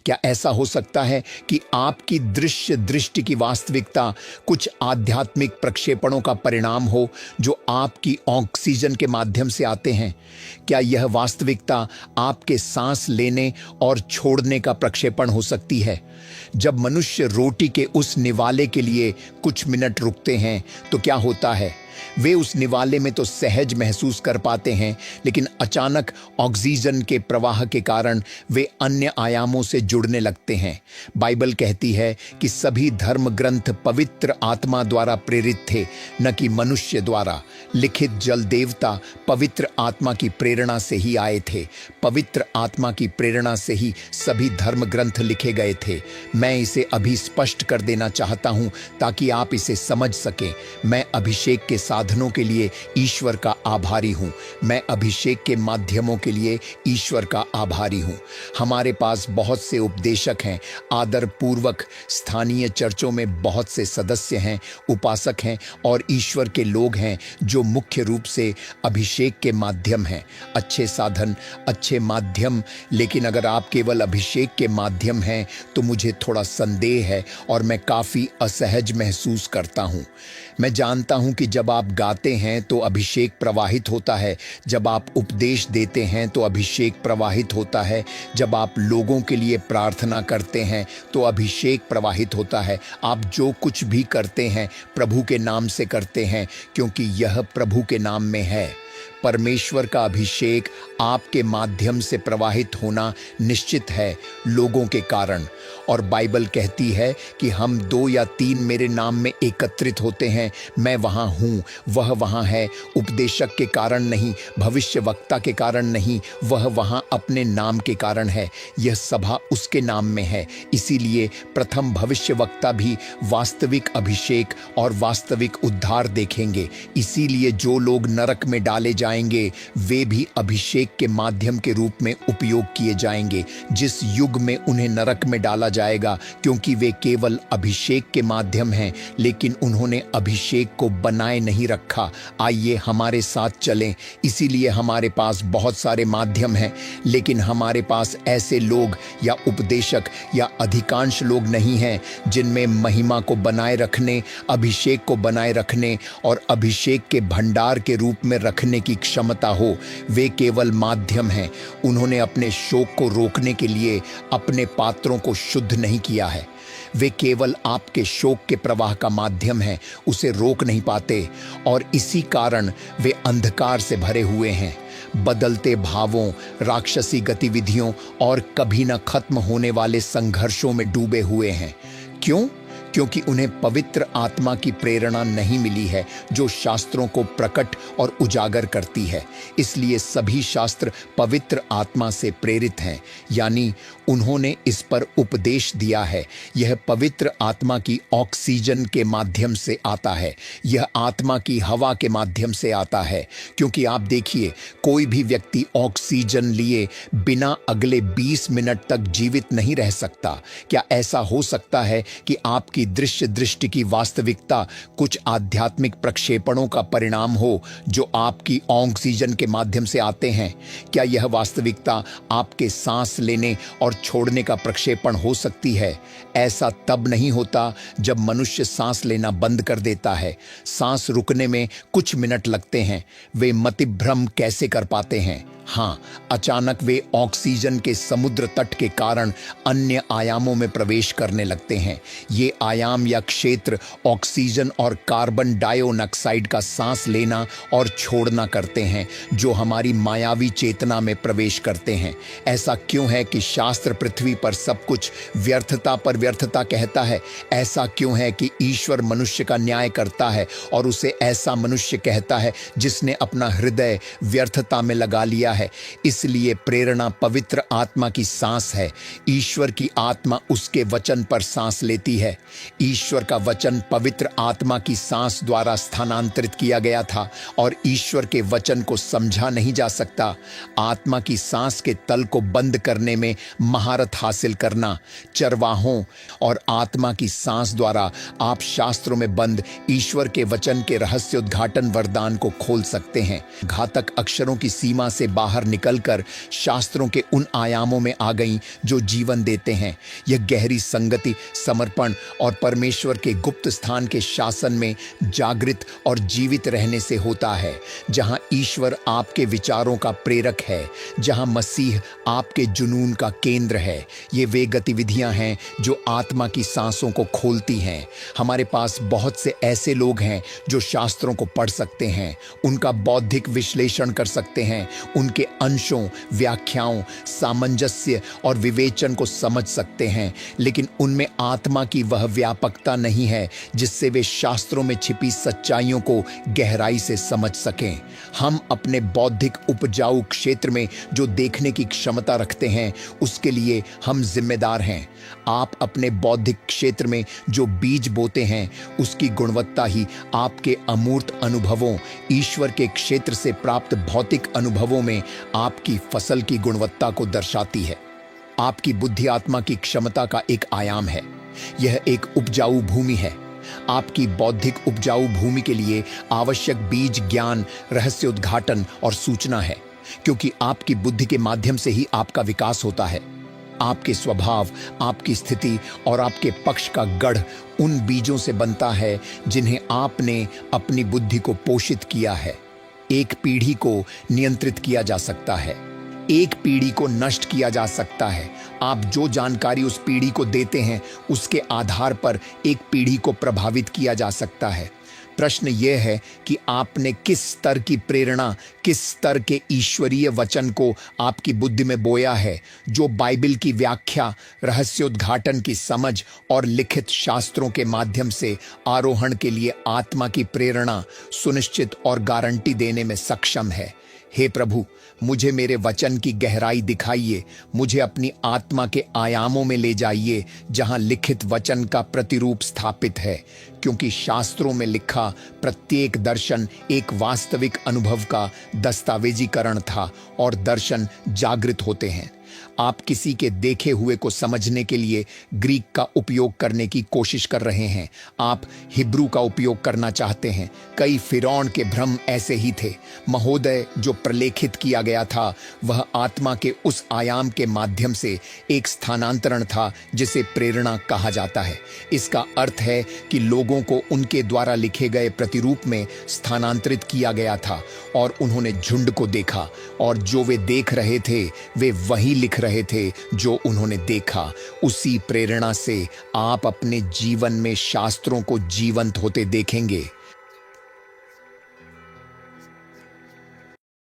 क्या ऐसा हो सकता है कि आपकी दृश्य दृष्टि की वास्तविकता कुछ आध्यात्मिक प्रक्षेपणों का परिणाम हो जो आपकी ऑक्सीजन के माध्यम से आते हैं? क्या यह वास्तविकता आपके सांस लेने और छोड़ने का प्रक्षेपण हो सकती है? जब मनुष्य रोटी के उस निवाले के लिए कुछ मिनट रुकते हैं तो क्या होता है? वे उस निवाले में तो सहज महसूस कर पाते हैं, लेकिन अचानक ऑक्सीजन के प्रवाह के कारण वे अन्य आयामों से जुड़ने लगते हैं। बाइबल कहती है कि सभी धर्म ग्रंथ पवित्र आत्मा द्वारा प्रेरित थे, न कि मनुष्य द्वारा। लिखित जल देवता पवित्र आत्मा की प्रेरणा से ही आए थे। पवित्र आत्मा की प्रेरणा से ही सभी धर्म ग्रंथ लिखे गए थे। मैं इसे अभी स्पष्ट कर देना चाहता हूं ताकि आप इसे समझ सकें। मैं अभिषेक के साधनों के लिए ईश्वर का आभारी हूं। मैं अभिषेक के माध्यमों के लिए ईश्वर का आभारी हूं। हमारे पास बहुत से उपदेशक हैं, आदर पूर्वक स्थानीय चर्चों में बहुत से सदस्य हैं, उपासक हैं और ईश्वर के लोग हैं जो मुख्य रूप से अभिषेक के माध्यम हैं। अच्छे साधन, अच्छे माध्यम, लेकिन अगर आप केवल अभिषेक के माध्यम हैं तो मुझे थोड़ा संदेह है और मैं काफी असहज महसूस करता हूं। मैं जानता हूं कि जब आप गाते हैं तो अभिषेक प्रवाहित होता है, जब आप उपदेश देते हैं तो अभिषेक प्रवाहित होता है, जब आप लोगों के लिए प्रार्थना करते हैं तो अभिषेक प्रवाहित होता है। आप जो कुछ भी करते हैं प्रभु के नाम से करते हैं, क्योंकि यह प्रभु के नाम में है। परमेश्वर का अभिषेक आपके माध्यम से प्रवाहित होना निश्चित है लोगों के कारण। और बाइबल कहती है कि हम 2 या 3 मेरे नाम में एकत्रित होते हैं, मैं वहाँ हूँ। वह वहाँ है, उपदेशक के कारण नहीं, भविष्यवक्ता के कारण नहीं, वह वहाँ अपने नाम के कारण है। यह सभा उसके नाम में है। इसीलिए प्रथम भविष्यवक्ता भी वास्तविक अभिषेक और वास्तविक उद्धार देखेंगे। इसीलिए जो लोग नरक में डाले जाएंगे वे भी अभिषेक के माध्यम के रूप में उपयोग किए जाएंगे। जिस युग में उन्हें नरक में डाला जाएगा क्योंकि वे केवल अभिषेक के माध्यम हैं, लेकिन उन्होंने अभिषेक को बनाए नहीं रखा। आइए हमारे साथ चलें। इसीलिए हमारे पास बहुत सारे माध्यम हैं, लेकिन हमारे पास ऐसे लोग या उपदेशक या अधिकांश लोग नहीं हैं जिनमें महिमा को बनाए रखने, अभिषेक को बनाए रखने और अभिषेक के भंडार के रूप में रखने की क्षमता हो। वे केवल माध्यम हैं। उन्होंने अपने शोक को रोकने के लिए अपने पात्रों को शुद्ध नहीं किया है। वे केवल आपके शोक के प्रवाह का माध्यम हैं, उसे रोक नहीं पाते और इसी कारण वे अंधकार से भरे हुए हैं, बदलते भावों, राक्षसी गतिविधियों और कभी न खत्म होने वाले संघर्षों में डूबे हुए हैं। क्यों? क्योंकि उन्हें पवित्र आत्मा की प्रेरणा नहीं मिली है जो शास्त्रों को प्रकट और उजागर करती है। इसलिए सभी शास्त्र पवित्र आत्मा से प्रेरित हैं, यानी उन्होंने इस पर उपदेश दिया है। यह पवित्र आत्मा की ऑक्सीजन के माध्यम से आता है, यह आत्मा की हवा के माध्यम से आता है। क्योंकि आप देखिए, कोई भी व्यक्ति ऑक्सीजन लिए बिना अगले 20 मिनट तक जीवित नहीं रह सकता। क्या ऐसा हो सकता है कि आपकी दृश्य दृष्टि की वास्तविकता कुछ आध्यात्मिक प्रक्षेपणों का परिणाम हो जो आपकी ऑक्सीजन के माध्यम से आते हैं? क्या यह वास्तविकता आपके सांस लेने और छोड़ने का प्रक्षेपण हो सकती है? ऐसा तब नहीं होता जब मनुष्य सांस लेना बंद कर देता है। सांस रुकने में कुछ मिनट लगते हैं। वे मतिभ्रम कैसे कर पाते हैं? हाँ, अचानक वे ऑक्सीजन के समुद्र तट के कारण अन्य आयामों में प्रवेश करने लगते हैं। ये आयाम या क्षेत्र ऑक्सीजन और कार्बन डाइऑक्साइड का सांस लेना और छोड़ना करते हैं जो हमारी मायावी चेतना में प्रवेश करते हैं। ऐसा क्यों है कि शास्त्र पृथ्वी पर सब कुछ व्यर्थता पर व्यर्थता कहता है? ऐसा क्यों है कि ईश्वर मनुष्य का न्याय करता है और उसे ऐसा मनुष्य कहता है जिसने अपना हृदय व्यर्थता में लगा लिया है? इसलिए प्रेरणा पवित्र आत्मा की सांस है। ईश्वर की आत्मा उसके वचन पर सांस लेती है। ईश्वर का वचन पवित्र आत्मा की सांस द्वारा स्थानांतरित किया गया था और ईश्वर के वचन को समझा नहीं जा सकता। आत्मा की सांस के तल को बंद करने में महारत हासिल करना। चरवाहों और आत्मा की सांस द्वारा आप शास्त्रों में बंद ईश्वर के वचन के रहस्य उद्घाटन वरदान को खोल सकते हैं। घातक अक्षरों की सीमा से बाहर निकलकर शास्त्रों के उन आयामों में आ गई जो जीवन देते हैं। यह गहरी संगति, समर्पण और परमेश्वर के गुप्त स्थान के शासन में जागृत और जीवित रहने से होता है, जहां ईश्वर आपके विचारों का प्रेरक है, जहां मसीह आपके जुनून का केंद्र है। ये वे गतिविधियां हैं जो आत्मा की सांसों को खोलती हैं। हमारे पास बहुत से ऐसे लोग हैं जो शास्त्रों को पढ़ सकते हैं, उनका बौद्धिक विश्लेषण कर सकते हैं, उनके अंशों, व्याख्याओं, सामंजस्य और विवेचन को समझ सकते हैं, लेकिन उनमें आत्मा की वह व्यापकता नहीं है जिससे वे शास्त्रों में छिपी सच्चाइयों को गहराई से समझ सकें। हम अपने बौद्धिक उपजाऊ क्षेत्र में जो देखने की क्षमता रखते हैं, उसके लिए हम जिम्मेदार हैं। आप अपने बौद्धिक क्षेत्र में जो बीज बोते हैं, उसकी गुणवत्ता ही आपके अमूर्त अनुभवों, ईश्वर के क्षेत्र से प्राप्त भौतिक अनुभवों में आपकी फसल की गुणवत्ता को दर्शाती है। आपकी बुद्धि आत्मा की क्षमता का एक आयाम है। यह एक उपजाऊ भूमि है। आपकी बौद्धिक उपजाऊ भूमि के लिए आवश्यक बीज ज्ञान, रहस्य उद्घाटन और सूचना है, क्योंकि आपकी बुद्धि के माध्यम से ही आपका विकास होता है। आपके स्वभाव, आपकी स्थिति और आपके पक्ष का गढ़ उन बीजों से बनता है जिन्हें आपने अपनी बुद्धि को पोषित किया है। एक पीढ़ी को नियंत्रित किया जा सकता है, एक पीढ़ी को नष्ट किया जा सकता है। आप जो जानकारी उस पीढ़ी को देते हैं, उसके आधार पर एक पीढ़ी को प्रभावित किया जा सकता है। प्रश्न यह है कि आपने किस स्तर की प्रेरणा, किस स्तर के ईश्वरीय वचन को आपकी बुद्धि में बोया है, जो बाइबल की व्याख्या, रहस्योद्घाटन की समझ और लिखित शास्त्रों के माध्यम से आरोहण के लिए आत्मा की प्रेरणा सुनिश्चित और गारंटी देने में सक्षम है। हे प्रभु, मुझे मेरे वचन की गहराई दिखाइए, मुझे अपनी आत्मा के आयामों में ले जाइए जहां लिखित वचन का प्रतिरूप स्थापित है, क्योंकि शास्त्रों में लिखा प्रत्येक दर्शन एक वास्तविक अनुभव का दस्तावेजीकरण था और दर्शन जागृत होते हैं। आप किसी के देखे हुए को समझने के लिए ग्रीक का उपयोग करने की कोशिश कर रहे हैं। आप हिब्रू का उपयोग करना चाहते हैं। कई फिरौन के भ्रम ऐसे ही थे। महोदय, जो प्रलेखित किया गया था वह आत्मा के उस आयाम के माध्यम से एक स्थानांतरण था जिसे प्रेरणा कहा जाता है। इसका अर्थ है कि लोगों को उनके द्वारा लिखे गए प्रतिरूप में स्थानांतरित किया गया था और उन्होंने झुंड को देखा, और जो वे देख रहे थे वे वही लिख रहे थे जो उन्होंने देखा। उसी प्रेरणा से आप अपने जीवन में शास्त्रों को जीवंत होते देखेंगे।